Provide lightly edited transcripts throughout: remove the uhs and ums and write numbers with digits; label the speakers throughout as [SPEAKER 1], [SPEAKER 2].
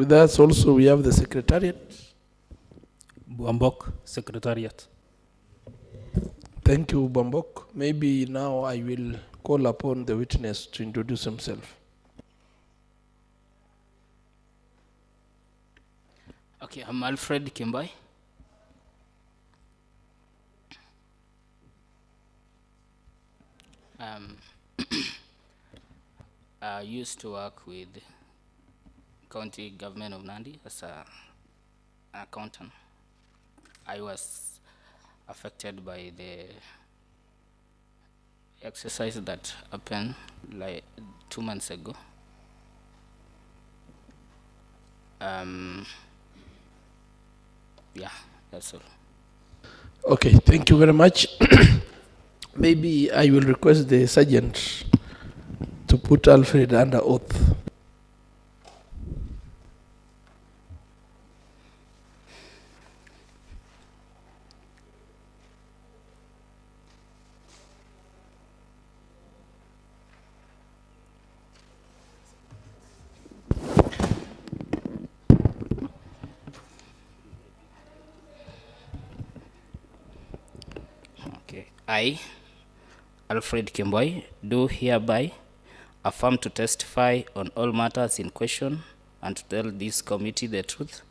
[SPEAKER 1] With us also we have the Secretariat.
[SPEAKER 2] Buambok, Secretariat.
[SPEAKER 1] Thank you, Bambok. Maybe now I will call upon the witness to introduce himself.
[SPEAKER 2] Okay, I'm Alfred Kimbai. I used to work with County Government of Nandi as an accountant. I was affected by the exercise that happened like 2 months ago. Yeah, that's all.
[SPEAKER 1] Okay, thank you very much. Maybe I will request the sergeant to put Alfred under oath.
[SPEAKER 2] Okay, I, Alfred Kimboy, do hereby affirm to testify on all matters in question and to tell this committee the truth,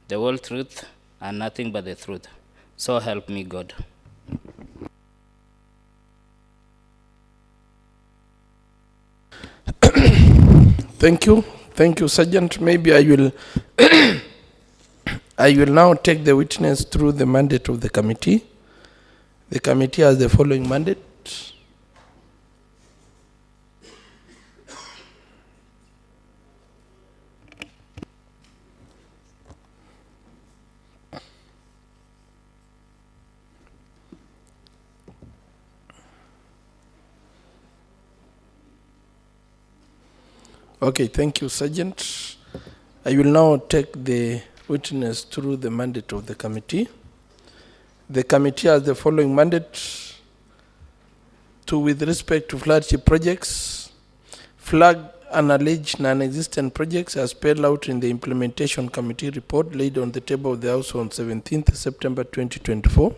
[SPEAKER 2] the whole truth, and nothing but the truth. So help me God.
[SPEAKER 1] Thank you, Sergeant. Maybe I will I will now take the witness through the mandate of the committee. The committee has the following mandate. Okay, thank you, Sergeant. I will now take the witness through the mandate of the committee. The committee has the following mandate: to, with respect to flagship projects, flag and alleged non-existent projects as spelled out in the implementation committee report laid on the table of the House on 17th September 2024.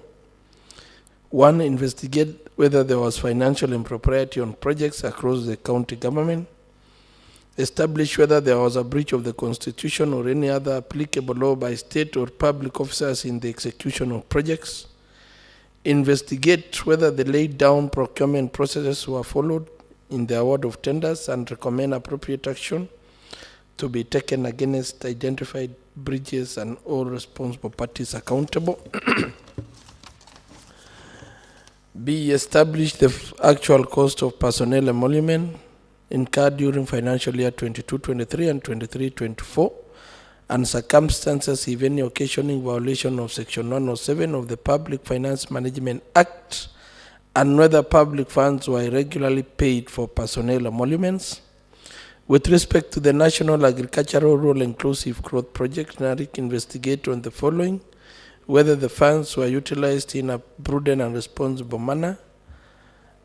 [SPEAKER 1] 1. Investigate whether there was financial impropriety on projects across the county government. Establish whether there was a breach of the Constitution or any other applicable law by state or public officers in the execution of projects. Investigate whether the laid down procurement processes were followed in the award of tenders and recommend appropriate action to be taken against identified breaches and all responsible parties accountable. B. Establish the actual cost of personnel emolument incurred during financial year 22-23 and 23-24, and circumstances, if any, occasioning violation of Section 107 of the Public Finance Management Act, and whether public funds were irregularly paid for personnel emoluments. With respect to the National Agricultural Rural Inclusive Growth Project, NARIC investigate on the following: whether the funds were utilized in a prudent and responsible manner.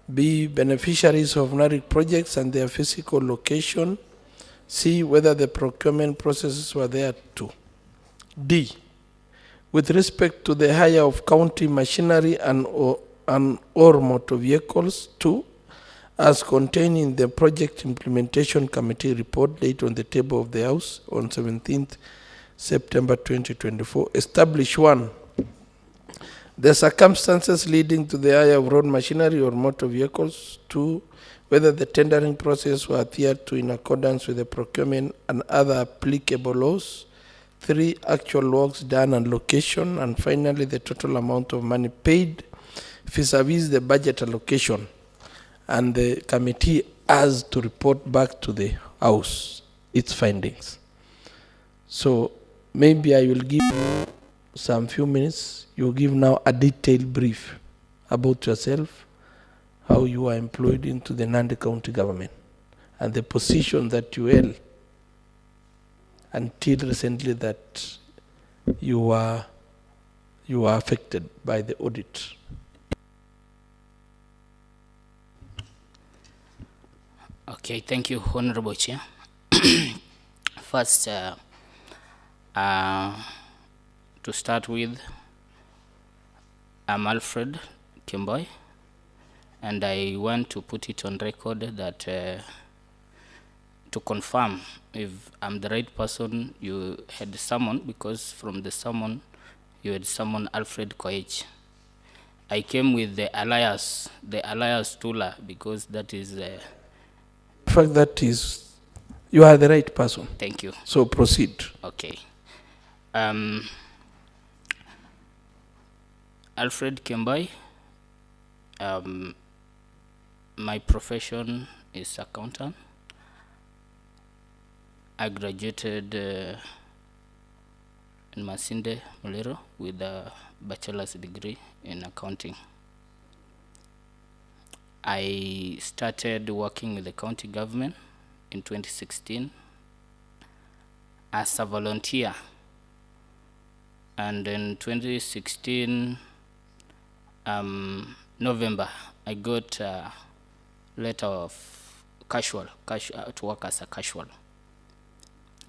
[SPEAKER 1] B. Beneficiaries of NARIC projects and their physical location. C. Whether the procurement processes were there too. D. With respect to the hire of county machinery and or motor vehicles. 2. As contained in the Project Implementation Committee report laid on the table of the House on 17th September 2024. Establish 1. The circumstances leading to the hire of road machinery or motor vehicles. 2. Whether the tendering process were adhered to in accordance with the procurement and other applicable laws. 3. Actual works done and location. And finally, the total amount of money paid vis-a-vis the budget allocation. And the committee has to report back to the House its findings. So maybe I will give you some few minutes. You give now a detailed brief about yourself, how you are employed into the Nandi County government, and the position that you held until recently that you were affected by the audit.
[SPEAKER 2] Okay, thank you, Honorable Chair. First, To start with, I'm Alfred Kimboy, and I want to put it on record that to confirm if I'm the right person you had summoned, because from the summon you had summoned Alfred Koech. I came with the alias Tula, because that is
[SPEAKER 1] In fact, that is, you are the right person.
[SPEAKER 2] thank you.
[SPEAKER 1] So proceed.
[SPEAKER 2] Okay. Alfred Kimboy. My profession is accountant. I graduated in Masinde Muliro with a bachelor's degree in accounting. I started working with the county government in 2016 as a volunteer, and in 2016 November I got a letter of casual to work as a casual,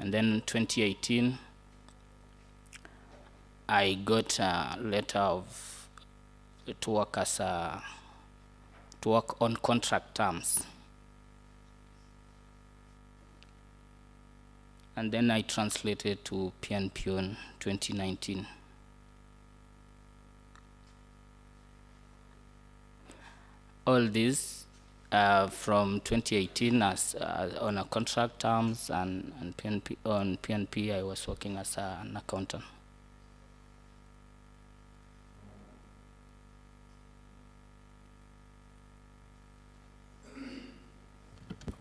[SPEAKER 2] and then 2018 I got a letter of to work on contract terms, and then I translated to PNP in 2019. All this from 2018 as on a contract terms, and on PNP I was working as an accountant.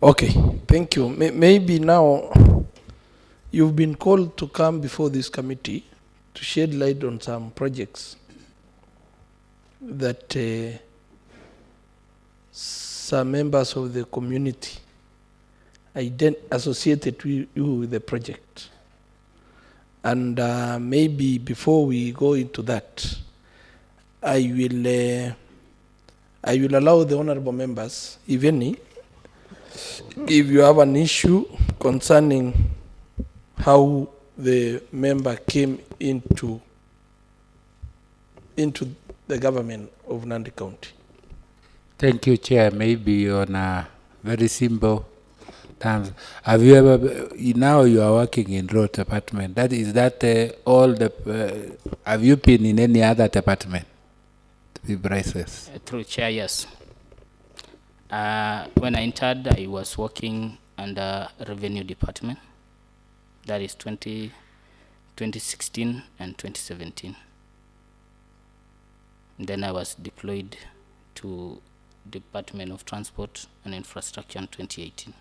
[SPEAKER 1] Okay, thank you. Maybe now you've been called to come before this committee to shed light on some projects that some members of the community associated with you with the project. And maybe before we go into that, I will allow the honorable members, if any, if you have an issue concerning how the member came into the government of Nandi County.
[SPEAKER 3] Thank you, Chair. Maybe on a very simple terms. Have you ever, now you are working in road department, all the, have you been in any other department? To be precise.
[SPEAKER 2] Through Chair, yes. When I entered, I was working under Revenue Department. That is 2016 and 2017. And then I was deployed to Department of Transport and Infrastructure in 2018.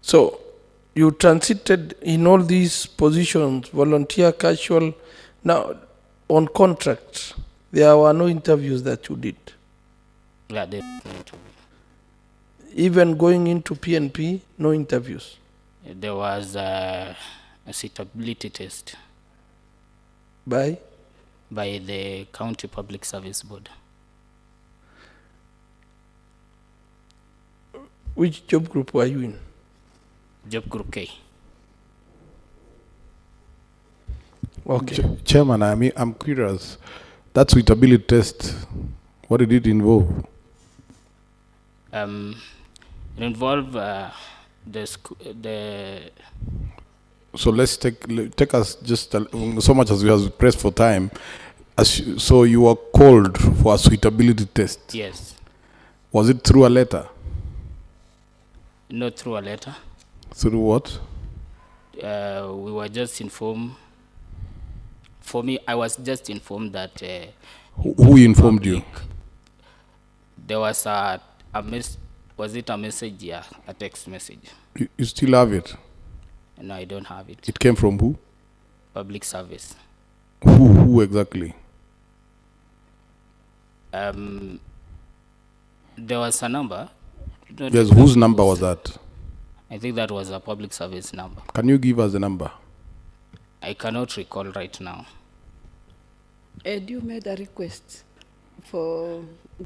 [SPEAKER 1] So you transited in all these positions, volunteer, casual. Now, on contract, there were no interviews that you did.
[SPEAKER 2] Yeah,
[SPEAKER 1] Even going into PNP, no interviews.
[SPEAKER 2] there was a suitability test
[SPEAKER 1] By
[SPEAKER 2] the County Public Service Board.
[SPEAKER 1] which job group were you in?
[SPEAKER 2] Job Group K.
[SPEAKER 1] Okay.
[SPEAKER 4] Chairman, I'm curious. That suitability test, what did it involve?
[SPEAKER 2] It involved
[SPEAKER 4] So let's take us just so much as we have pressed for time. So you were called for a suitability test.
[SPEAKER 2] yes,
[SPEAKER 4] Was it through a letter?
[SPEAKER 2] not through a letter.
[SPEAKER 4] Through what?
[SPEAKER 2] We were just informed. For me, I was just informed that
[SPEAKER 4] Who informed you?
[SPEAKER 2] there was was it a message? Yeah, a text message.
[SPEAKER 4] You still have it?
[SPEAKER 2] No, I don't have it.
[SPEAKER 4] It came from who?
[SPEAKER 2] Public service.
[SPEAKER 4] Who exactly?
[SPEAKER 2] There was a number.
[SPEAKER 4] Yes, whose number was that?
[SPEAKER 2] I think that was a public service number.
[SPEAKER 4] Can you give us the number?
[SPEAKER 2] I cannot recall right now.
[SPEAKER 5] Ed, you made a request to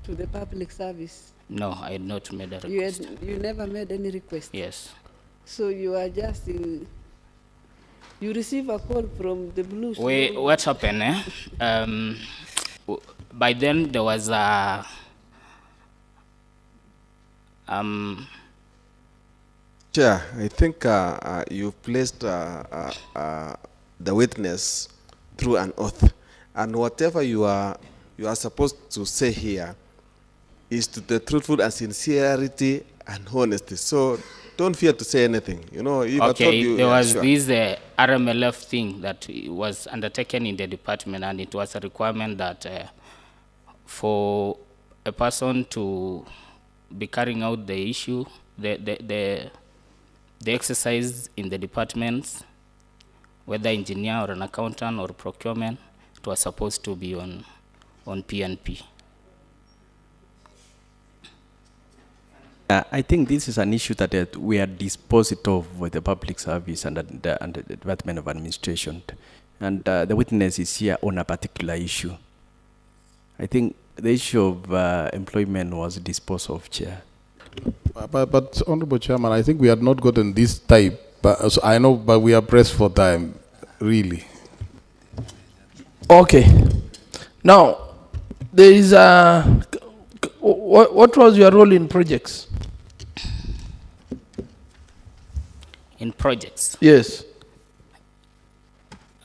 [SPEAKER 5] the public service
[SPEAKER 2] No, I had not made a
[SPEAKER 5] You,
[SPEAKER 2] request.
[SPEAKER 5] you never made any request?
[SPEAKER 2] Yes.
[SPEAKER 5] So you are just in, you receive a call from the Blues?
[SPEAKER 2] What happened? By then there was a
[SPEAKER 6] Chair, I think you've placed the witness through an oath, and whatever you are supposed to say here is to the truthful and sincerity and honesty. So don't fear to say anything. You know, if I told
[SPEAKER 2] okay.
[SPEAKER 6] you,
[SPEAKER 2] There
[SPEAKER 6] yeah,
[SPEAKER 2] was
[SPEAKER 6] sure.
[SPEAKER 2] this RMLF thing that was undertaken in the department, and it was a requirement that for a person to be carrying out the issue, the exercise in the departments, whether engineer or an accountant or procurement, it was supposed to be on PNP.
[SPEAKER 7] I think this is an issue that we are disposed of with the public service and the Department of Administration. And the witness is here on a particular issue. I think the issue of employment was disposed of, Chair.
[SPEAKER 4] But Honorable Chairman, I think we had not gotten this type. But so I know, but we are pressed for time, really.
[SPEAKER 1] Okay. Now, there is a. What was your role in projects?
[SPEAKER 2] In projects,
[SPEAKER 1] Yes.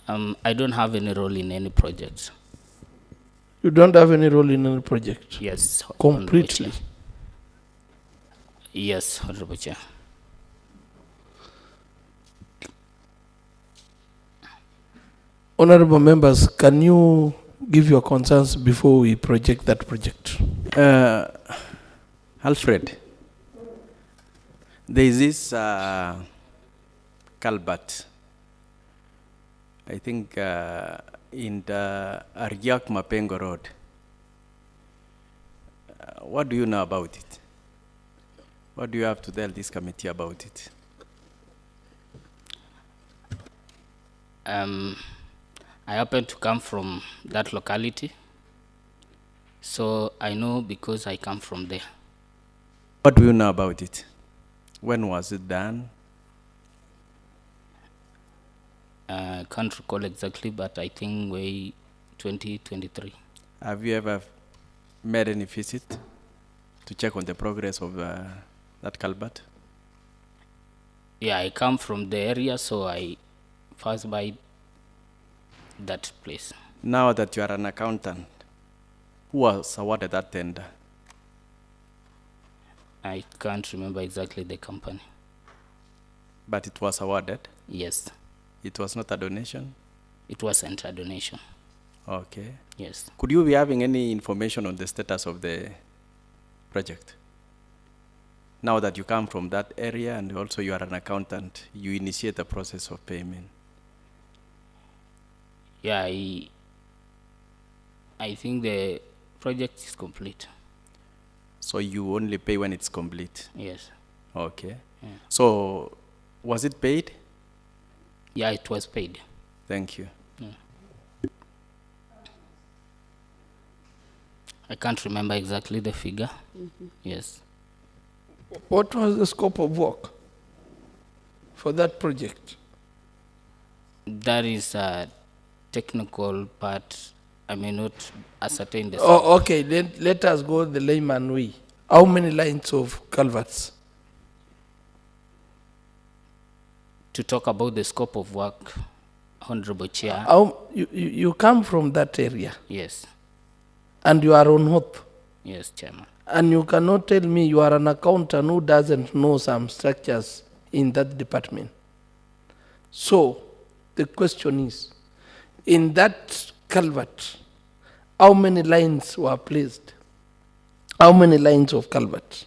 [SPEAKER 2] I don't have any role in any project.
[SPEAKER 1] You don't have any role in any project?
[SPEAKER 2] Yes. Honorable
[SPEAKER 1] Completely.
[SPEAKER 2] Chair. Yes, Honorable Chair.
[SPEAKER 1] Honorable members, can you give your concerns before we project that project?
[SPEAKER 7] Alfred, there is this culvert, I think in the Argiak Mapengo Road. What do you know about it? What do you have to tell this committee about it?
[SPEAKER 2] I happen to come from that locality, so I know because I come from there.
[SPEAKER 7] What do you know about it? When was it done?
[SPEAKER 2] I can't recall exactly, but I think way 2023.
[SPEAKER 7] Have you ever made any visit to check on the progress of that culvert?
[SPEAKER 2] Yeah, I come from the area, so I pass by that place.
[SPEAKER 7] Now that you are an accountant, who was awarded that tender?
[SPEAKER 2] I can't remember exactly the company.
[SPEAKER 7] But it was awarded?
[SPEAKER 2] Yes,
[SPEAKER 7] It was not a donation?
[SPEAKER 2] it wasn't a donation.
[SPEAKER 7] Okay.
[SPEAKER 2] Yes.
[SPEAKER 7] Could you be having any information on the status of the project? Now that you come from that area and also you are an accountant, you initiate the process of payment.
[SPEAKER 2] Yeah, I think the project is complete.
[SPEAKER 7] So you only pay when it's complete?
[SPEAKER 2] Yes.
[SPEAKER 7] Okay.
[SPEAKER 2] Yeah.
[SPEAKER 7] So was it paid?
[SPEAKER 2] Yeah, it was paid.
[SPEAKER 7] Thank you.
[SPEAKER 2] I can't remember exactly the figure. Yes.
[SPEAKER 1] What was the scope of work for that project?
[SPEAKER 2] That is a technical part. I may not ascertain the
[SPEAKER 1] Oh, okay. Then let us go the layman way. How many lines of culverts?
[SPEAKER 2] To talk about the scope of work, Honorable Chair.
[SPEAKER 1] How, you come from that area
[SPEAKER 2] Yes.
[SPEAKER 1] and you are on oath,
[SPEAKER 2] Yes, Chairman.
[SPEAKER 1] and you cannot tell me you are an accountant who doesn't know some structures in that department. So the question is, in that culvert, how many lines were placed? How many lines of culvert?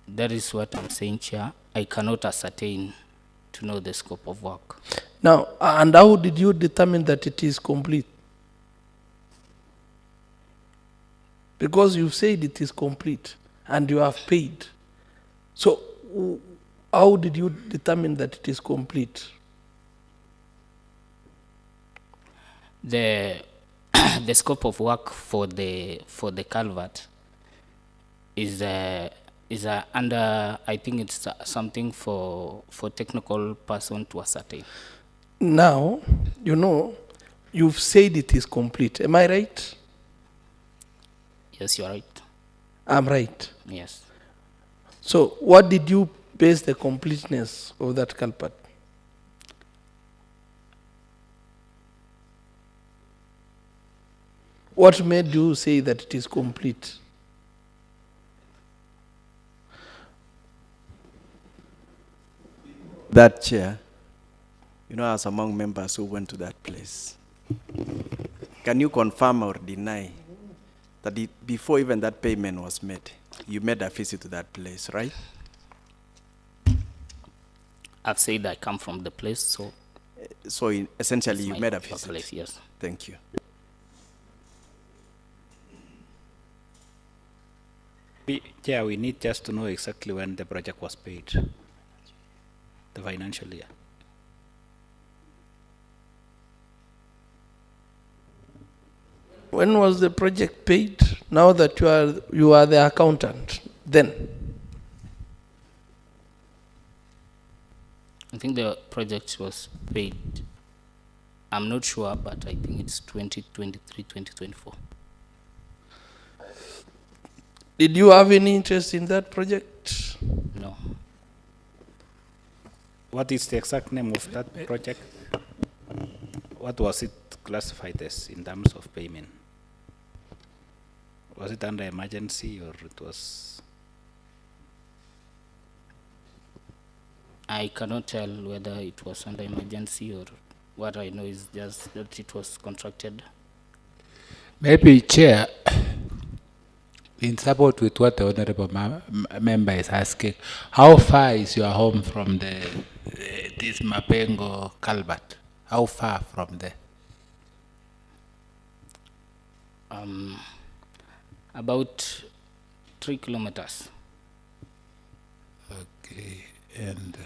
[SPEAKER 2] That is what I'm saying, Chair. I cannot ascertain to know the scope of work.
[SPEAKER 1] Now, and how did you determine that it is complete? Because you said it is complete and you have paid. So, how did you determine that it is complete?
[SPEAKER 2] The the scope of work for the culvert is under, I think it's something for technical person to ascertain.
[SPEAKER 1] Now, you know, you've said it is complete. Am I right?
[SPEAKER 2] Yes, you are right.
[SPEAKER 1] I'm right.
[SPEAKER 2] Yes.
[SPEAKER 1] So what did you base the completeness of that culvert? What made you say that it is complete?
[SPEAKER 7] That chair, you know, as among members who went to that place, can you confirm or deny that before even that payment was made, you made a visit to that place, right?
[SPEAKER 2] I've said I come from the place, so
[SPEAKER 7] So essentially,
[SPEAKER 2] it's
[SPEAKER 7] you
[SPEAKER 2] my
[SPEAKER 7] made a
[SPEAKER 2] place,
[SPEAKER 7] visit.
[SPEAKER 2] yes.
[SPEAKER 7] Thank you.
[SPEAKER 8] Chair, we need just to know exactly when the project was paid, the financial year.
[SPEAKER 1] When was the project paid? Now that you are the accountant, then
[SPEAKER 2] I think the project was paid. I'm not sure, but I think it's 2023, 2024.
[SPEAKER 1] did you have any interest in that project?
[SPEAKER 2] No.
[SPEAKER 8] What is the exact name of that project? What was it classified as in terms of payment? Was it under emergency or it was?
[SPEAKER 2] I cannot tell whether it was under emergency or what I know is just that it was contracted.
[SPEAKER 3] Maybe, Chair, in support with what the honorable member is asking, how far is your home from this Mapengo culvert? How far from there?
[SPEAKER 2] About 3 kilometers.
[SPEAKER 3] Okay, and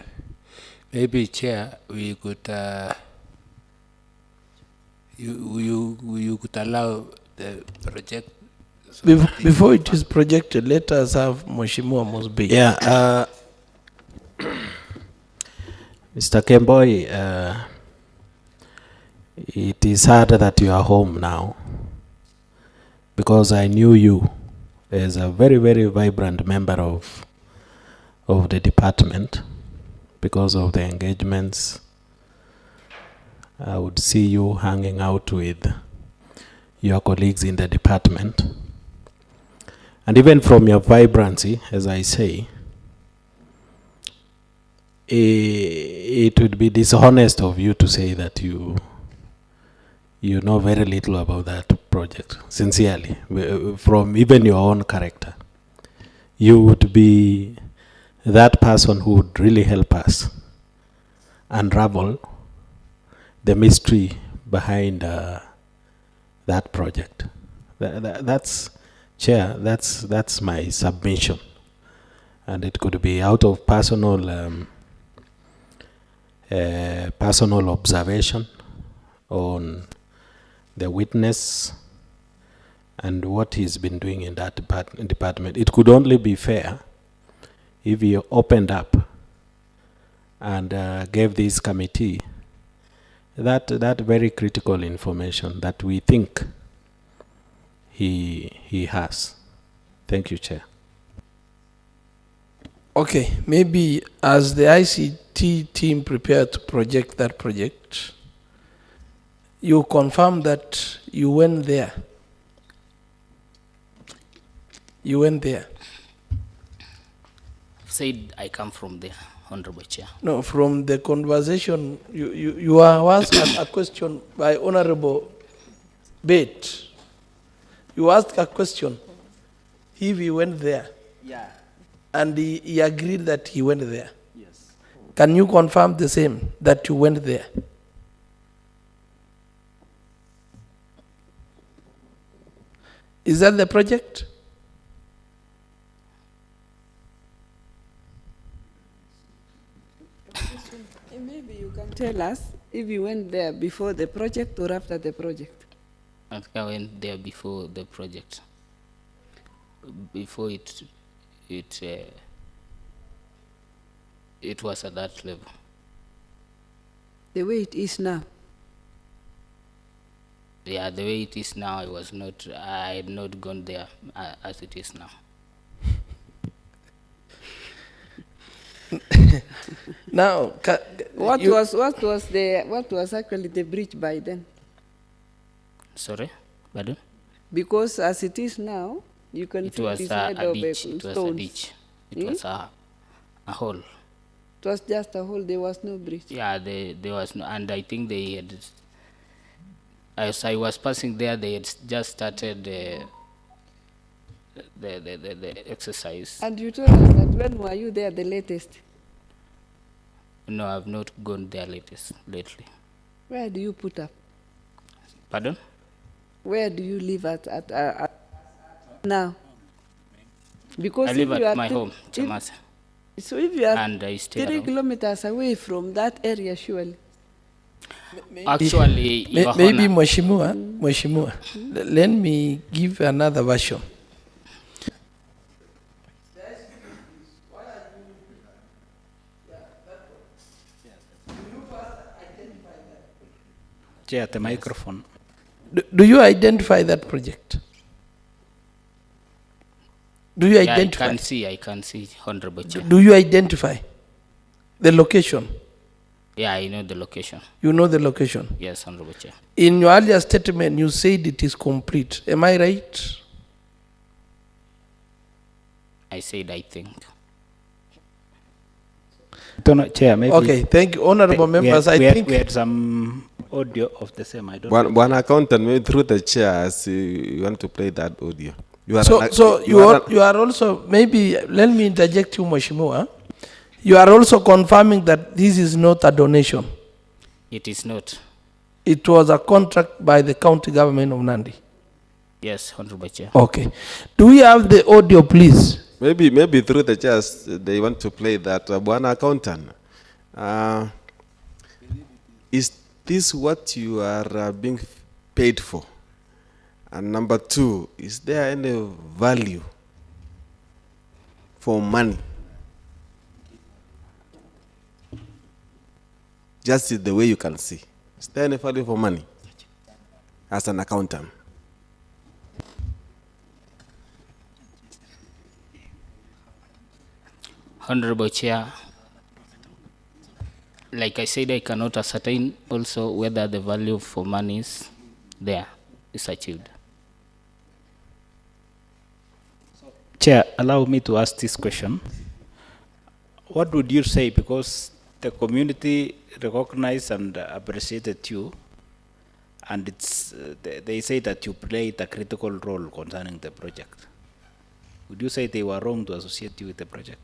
[SPEAKER 3] maybe, Chair, we could you could allow the project.
[SPEAKER 1] Before it is projected, let us have Mheshimiwa Mosby.
[SPEAKER 9] Yeah, Mr. Kemboi, it is hard that you are home now because I knew you as a very, very vibrant member of the department because of the engagements. I would see you hanging out with your colleagues in the department. And even from your vibrancy, as I say, it would be dishonest of you to say that you know very little about that project, sincerely, from even your own character. You would be that person who would really help us unravel the mystery behind that project. That's, Chair, that's my submission. And it could be out of personal observation on the witness and what he's been doing in that department. It could only be fair if you opened up and gave this committee that very critical information that we think he has. Thank you, Chair.
[SPEAKER 1] Okay, maybe as the ICT team prepare to project that project, you confirm that you went there. You went there.
[SPEAKER 2] Said I come from there, Honorable Chair.
[SPEAKER 1] No, from the conversation, you are asked a question by Honorable Bate. You asked a question if he went there.
[SPEAKER 7] Yeah.
[SPEAKER 1] And he agreed that he went there.
[SPEAKER 7] Yes.
[SPEAKER 1] Can you confirm the same, that you went there? Is that the project?
[SPEAKER 5] Maybe you can tell us if you went there before the project or after the project.
[SPEAKER 2] Mathika went there before the project. Before it was at that level.
[SPEAKER 5] The way it is now.
[SPEAKER 2] Yeah, the way it is now, I had not gone there as it is now.
[SPEAKER 1] Now,
[SPEAKER 5] What was actually the breach by then?
[SPEAKER 2] Sorry, pardon?
[SPEAKER 5] Because as it is now, you can
[SPEAKER 2] It
[SPEAKER 5] see
[SPEAKER 2] was
[SPEAKER 5] this
[SPEAKER 2] a
[SPEAKER 5] side of
[SPEAKER 2] ditch. It was a
[SPEAKER 5] stones.
[SPEAKER 2] ditch. It was a hole.
[SPEAKER 5] It was just a hole. There was no breach.
[SPEAKER 2] Yeah, there was no, and I think they had. As I was passing there, they had just started the exercise.
[SPEAKER 5] And you told us that when were you there the latest?
[SPEAKER 2] No, I've not gone there lately.
[SPEAKER 5] Where do you put up?
[SPEAKER 2] Pardon?
[SPEAKER 5] Where do you live at now? Because
[SPEAKER 2] I
[SPEAKER 5] if
[SPEAKER 2] live
[SPEAKER 5] you
[SPEAKER 2] at
[SPEAKER 5] are
[SPEAKER 2] my home, Chamasa.
[SPEAKER 5] So if you are
[SPEAKER 2] And I stay
[SPEAKER 5] 3
[SPEAKER 2] around.
[SPEAKER 5] kilometers away from that area, surely.
[SPEAKER 2] Actually, Your
[SPEAKER 1] maybe
[SPEAKER 2] Honor,
[SPEAKER 1] Mheshimiwa, let me give another version.
[SPEAKER 8] Chair, the microphone.
[SPEAKER 1] Do you identify that project? Do you
[SPEAKER 2] yeah,
[SPEAKER 1] identify?
[SPEAKER 2] I can see, Honorable Chair.
[SPEAKER 1] Do you identify the location?
[SPEAKER 2] Yeah, I know the location.
[SPEAKER 1] You know the location.
[SPEAKER 2] Yes, Honorable Chair.
[SPEAKER 1] In your earlier statement, you said it is complete. Am I right?
[SPEAKER 2] I said, I think.
[SPEAKER 8] Chair, maybe.
[SPEAKER 1] Okay, thank you, honorable members. I think
[SPEAKER 8] we had some audio of the same. I don't know.
[SPEAKER 6] One accountant, maybe through the chair, as you want to play that audio. You are
[SPEAKER 1] you are also, maybe let me interject you, Mheshimiwa. You are also confirming that this is not a donation.
[SPEAKER 2] It is not.
[SPEAKER 1] It was a contract by the county government of Nandi.
[SPEAKER 2] Yes, Honorable Chair.
[SPEAKER 1] Okay. Do we have the audio, please?
[SPEAKER 6] Maybe through the chairs, they want to play that. One accountant, is this what you are being paid for? And number two, is there any value for money? Just the way you can see. Is there any value for money as an accountant?
[SPEAKER 2] Honorable Chair, like I said, I cannot ascertain also whether the value for money is achieved.
[SPEAKER 8] Chair, allow me to ask this question. What would you say, because the community recognized and appreciated you, and it's they say that you played a critical role concerning the project. Would you say they were wrong to associate you with the project?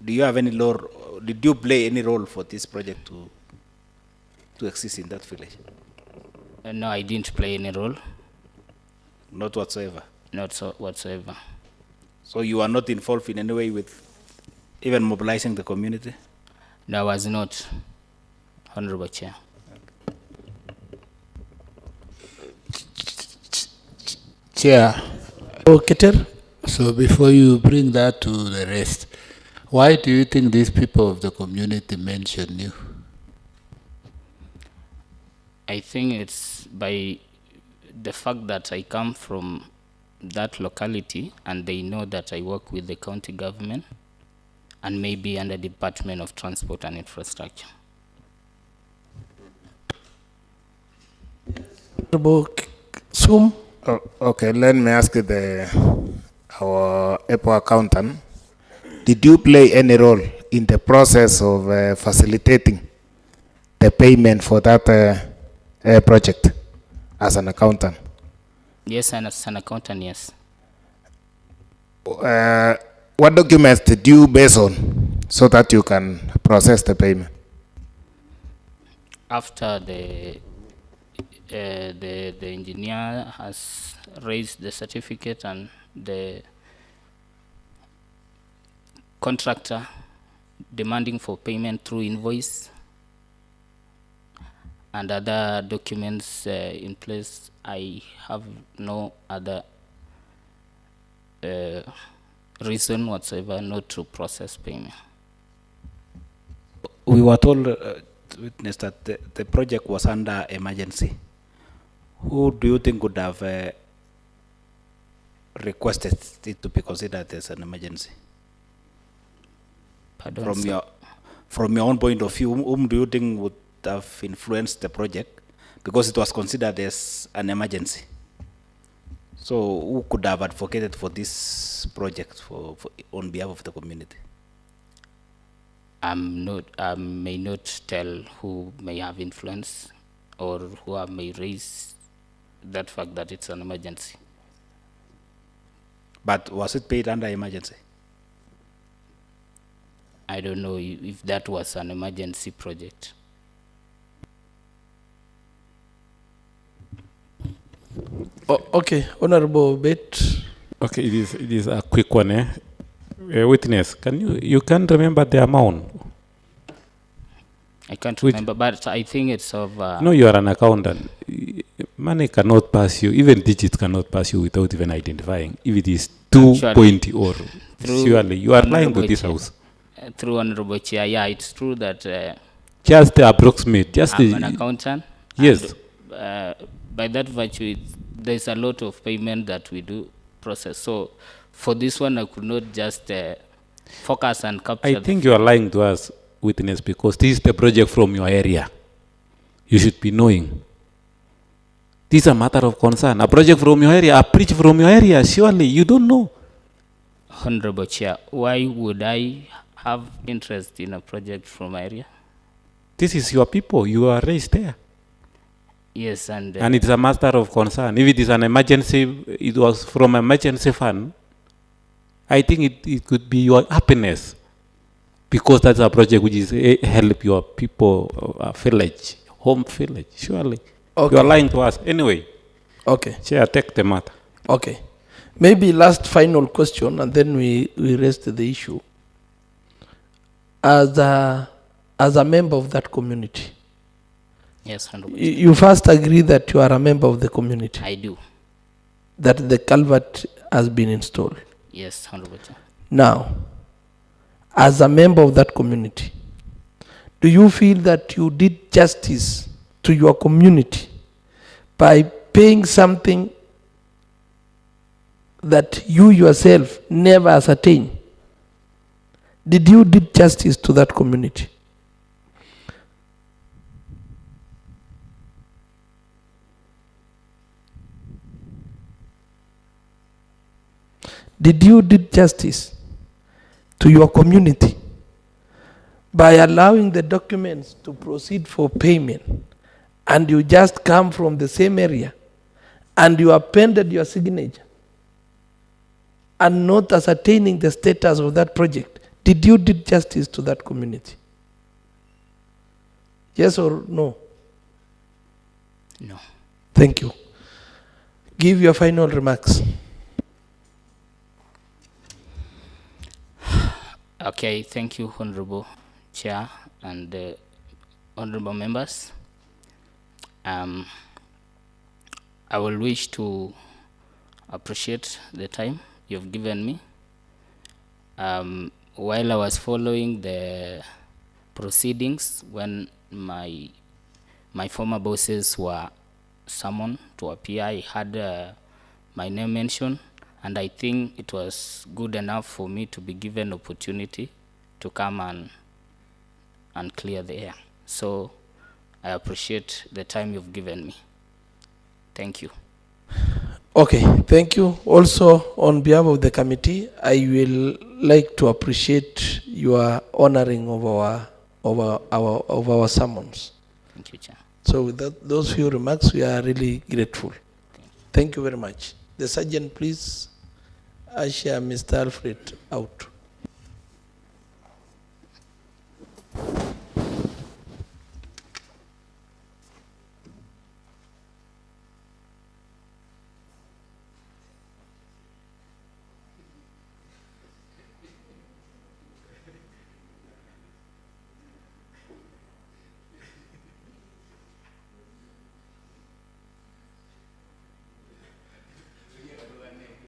[SPEAKER 8] Do you have any role? Did you play any role for this project to exist in that village?
[SPEAKER 2] No, I didn't play any role.
[SPEAKER 8] Not whatsoever.
[SPEAKER 2] Not so whatsoever.
[SPEAKER 8] So you are not involved in any way with even mobilizing the community?
[SPEAKER 2] No, I was not, Honorable Chair.
[SPEAKER 3] Chair,
[SPEAKER 1] Keter?
[SPEAKER 3] so before you bring that to the rest, why do you think these people of the community mention you?
[SPEAKER 2] I think it's by the fact that I come from that locality and they know that I work with the county government and maybe under the Department of Transport and Infrastructure.
[SPEAKER 1] Sum?
[SPEAKER 10] Oh, okay, let me ask our EPO accountant. Did you play any role in the process of facilitating the payment for that project as an accountant?
[SPEAKER 2] Yes, and as an accountant, yes.
[SPEAKER 10] What documents did you base on so that you can process the payment?
[SPEAKER 2] After the engineer has raised the certificate and the contractor demanding for payment through invoice, and other documents in place, I have no other reason whatsoever not to process payment.
[SPEAKER 8] We were told, witness, that the project was under emergency. Who do you think would have requested it to be considered as an emergency?
[SPEAKER 2] Pardon,
[SPEAKER 8] From your own point of view, whom do you think would have influenced the project? Because it was considered as an emergency. So who could have advocated for this project on behalf of the community?
[SPEAKER 2] I may not tell who may have influence or who may raise that fact that it's an emergency.
[SPEAKER 8] But was it paid under emergency?
[SPEAKER 2] I don't know if that was an emergency project.
[SPEAKER 1] Okay, Honorable Bet.
[SPEAKER 3] Okay, it is a quick one. Witness, you can remember the amount?
[SPEAKER 2] I can't remember, but I think it's of...
[SPEAKER 3] no, you are an accountant. Money cannot pass you, even digits cannot pass you without even identifying. If it is 2.0 or surely you are lying to this house.
[SPEAKER 2] Through Honorable Chair, yeah, it's true that...
[SPEAKER 3] just the approximate,
[SPEAKER 2] I'm an accountant.
[SPEAKER 3] Yes.
[SPEAKER 2] And, by that virtue, there's a lot of payment that we do process. So for this one, I could not just focus and capture.
[SPEAKER 3] I think you are lying to us, witness, because this is the project from your area. You should be knowing. This is a matter of concern. A project from your area, a preach from your area, surely you don't know.
[SPEAKER 2] Honorable Chair, why would I have interest in a project from my area?
[SPEAKER 3] This is your people. You are raised there.
[SPEAKER 2] Yes, and
[SPEAKER 3] it's a matter of concern. If it is an emergency, it was from emergency fund, I think it could be your happiness, because that's a project which is help your people, village, home village, surely. Okay. You are lying to us. Anyway.
[SPEAKER 1] Okay.
[SPEAKER 3] Chair, take the matter.
[SPEAKER 1] Okay. Maybe last final question, and then we rest the issue. As a member of that community,
[SPEAKER 2] yes, 100%.
[SPEAKER 1] You first agree that you are a member of the community?
[SPEAKER 2] I do.
[SPEAKER 1] That the culvert has been installed?
[SPEAKER 2] Yes, 100%.
[SPEAKER 1] Now, as a member of that community, do you feel that you did justice to your community by paying something that you yourself never ascertained? Did you do justice to that community? Did you do justice to your community by allowing the documents to proceed for payment, and you just come from the same area and you appended your signature and not ascertaining the status of that project? Did you do justice to that community? Yes or no?
[SPEAKER 2] No.
[SPEAKER 1] Thank you. Give your final remarks.
[SPEAKER 2] Okay, thank you, Honorable Chair and honorable members. I will wish to appreciate the time you've given me. While I was following the proceedings, when my former bosses were summoned to appear, I had my name mentioned, and I think it was good enough for me to be given opportunity to come and clear the air. So I appreciate the time you've given me. Thank you.
[SPEAKER 1] Okay, thank you. Also, on behalf of the committee, I will like to appreciate your honoring of our summons.
[SPEAKER 2] Thank you, Chair.
[SPEAKER 1] So with those few remarks, we are really grateful. Thank you very much. The Sergeant, please usher Mr. Alfred out.